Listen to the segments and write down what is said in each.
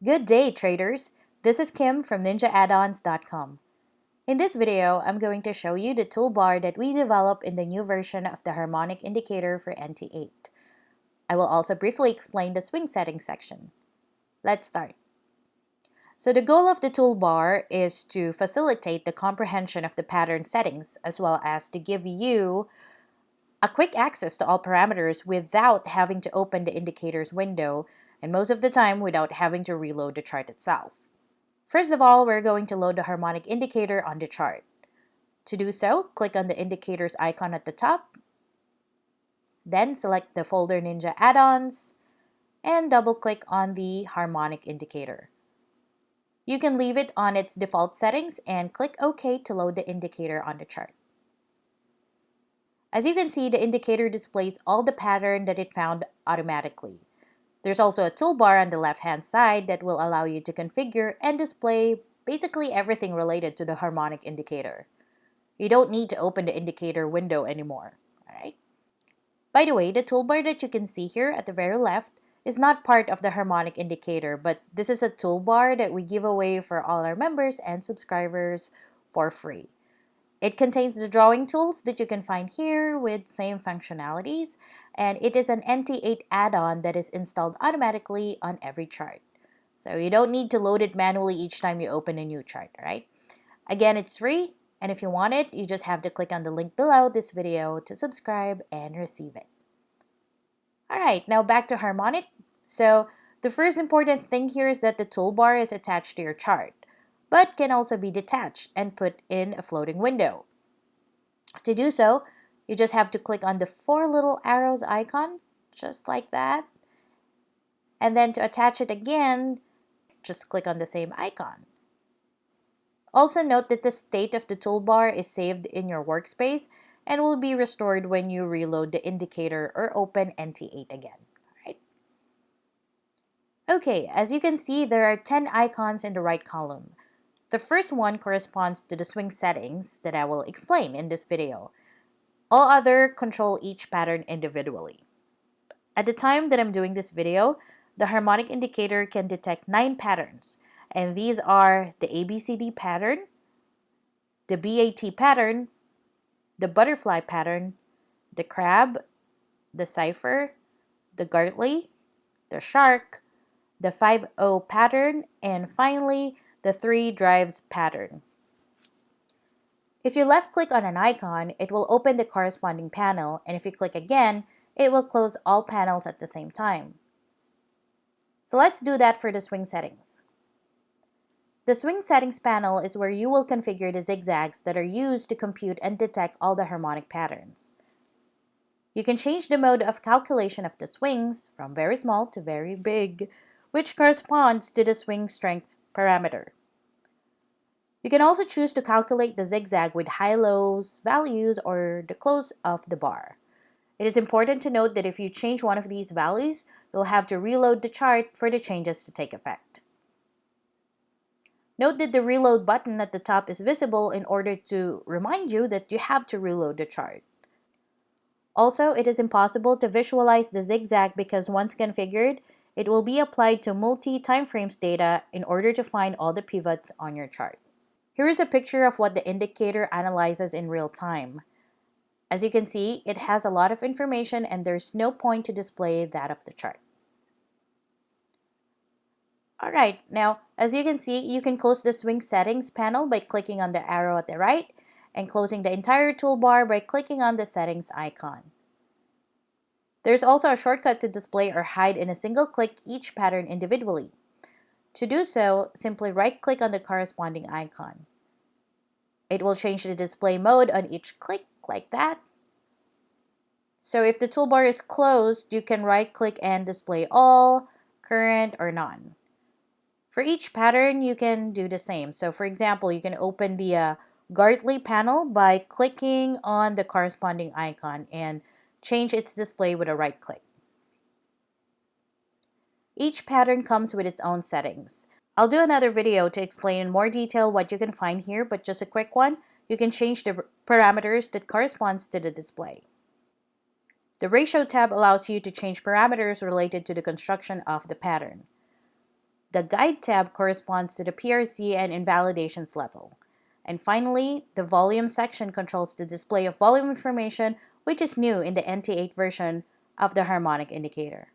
Good day, traders! This is Kim from Ninja-Addons.com. In this video, I'm going to show you the toolbar that we developed in the new version of the harmonic indicator for NT8. I will also briefly explain the swing settings section. Let's start. So the goal of the toolbar is to facilitate the comprehension of the pattern settings as well as to give you a quick access to all parameters without having to open the indicators window and most of the time without having to reload the chart itself. First of all, we're going to load the harmonic indicator on the chart. To do so, click on the indicators icon at the top, then select the folder Ninja-Addons and double-click on the harmonic indicator. You can leave it on its default settings and click OK to load the indicator on the chart. As you can see, the indicator displays all the pattern that it found automatically. There's also a toolbar on the left-hand side that will allow you to configure and display basically everything related to the harmonic indicator. You don't need to open the indicator window anymore. Alright? By the way, the toolbar that you can see here at the very left is not part of the harmonic indicator, but this is a toolbar that we give away for all our members and subscribers for free. It contains the drawing tools that you can find here with same functionalities, and it is an NT8 add-on that is installed automatically on every chart. So you don't need to load it manually each time you open a new chart, right? Again, it's free, and if you want it, you just have to click on the link below this video to subscribe and receive it. Alright, now back to harmonic. So the first important thing here is that the toolbar is attached to your chart, but can also be detached and put in a floating window. To do so, you just have to click on the 4 little arrows icon, just like that. And then to attach it again, just click on the same icon. Also note that the state of the toolbar is saved in your workspace and will be restored when you reload the indicator or open NT8 again. Alright. Okay, as you can see, there are 10 icons in the right column. The first one corresponds to the swing settings that I will explain in this video. All other control each pattern individually. At the time that I'm doing this video, the harmonic indicator can detect 9 patterns, and these are the ABCD pattern, the BAT pattern, the butterfly pattern, the crab, the cipher, the Gartley, the shark, the 5-0 pattern, and finally, the 3 drives pattern. If you left click on an icon, it will open the corresponding panel, and if you click again, it will close all panels at the same time. So let's do that for the swing settings. The swing settings panel is where you will configure the zigzags that are used to compute and detect all the harmonic patterns. You can change the mode of calculation of the swings from very small to very big, which corresponds to the swing strength parameter. You can also choose to calculate the zigzag with high-lows values or the close of the bar. It is important to note that if you change one of these values, you'll have to reload the chart for the changes to take effect. Note that the reload button at the top is visible in order to remind you that you have to reload the chart. Also, it is impossible to visualize the zigzag because once configured, it will be applied to multi-timeframes data in order to find all the pivots on your chart. Here is a picture of what the indicator analyzes in real time. As you can see, it has a lot of information and there's no point to display that of the chart. Alright, now as you can see, you can close the swing settings panel by clicking on the arrow at the right and closing the entire toolbar by clicking on the settings icon. There's also a shortcut to display or hide in a single click each pattern individually. To do so, simply right-click on the corresponding icon. It will change the display mode on each click like that. So if the toolbar is closed, you can right-click and display all, current, or none. For each pattern, you can do the same. So for example, you can open the Gartley panel by clicking on the corresponding icon and change its display with a right-click. Each pattern comes with its own settings. I'll do another video to explain in more detail what you can find here, but just a quick one, you can change the parameters that corresponds to the display. The Ratio tab allows you to change parameters related to the construction of the pattern. The Guide tab corresponds to the PRC and invalidations level. And finally, the Volume section controls the display of volume information, which is new in the NT8 version of the harmonic indicator.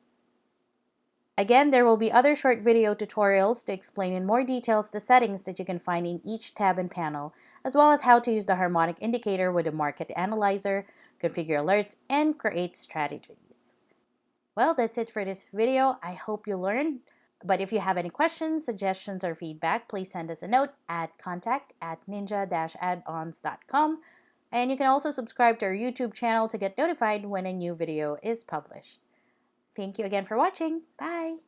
Again, there will be other short video tutorials to explain in more details the settings that you can find in each tab and panel, as well as how to use the harmonic indicator with the market analyzer, configure alerts, and create strategies. Well, that's it for this video. I hope you learned. But if you have any questions, suggestions, or feedback, please send us a note at contact@ninja-addons.com. And you can also subscribe to our YouTube channel to get notified when a new video is published. Thank you again for watching. Bye!